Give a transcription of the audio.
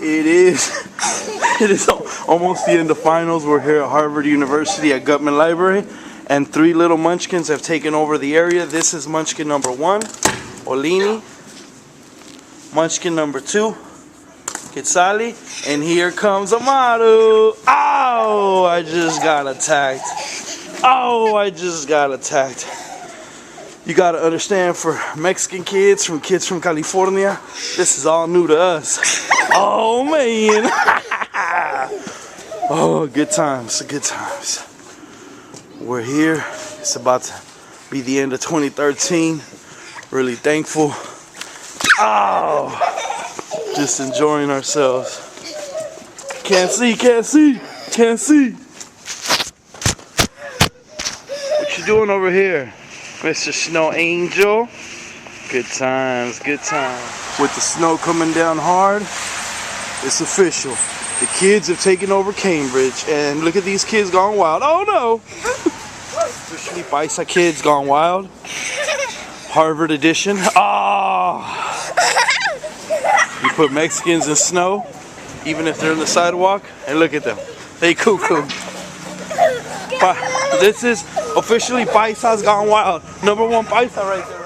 It is. It is almost the end of finals. We're here at Harvard University at Gutman Library, and 3 little munchkins have taken over the area. This is munchkin number 1, Olin. Munchkin number 2, Quetzali, and here comes Amaru. Oh, I just got attacked. Oh, I just got attacked. You gotta understand, for Mexican kids, from California, this is all new to us. Oh man. Oh, good times, good times. We're here. It's about to be the end of 2013. Really thankful. Oh, just enjoying ourselves. Can't see, can't see, can't see. What you doing over here, Mr. Snow Angel? Good times, good times. With the snow coming down hard, it's official. The kids have taken over Cambridge, and look at these kids gone wild. Oh no! Officially Paisa kids gone wild. Harvard edition. Oh! You put Mexicans in snow, even if they're on the sidewalk, and look at them. They cuckoo. This is officially Paisa's gone wild. #1 Paisa right there.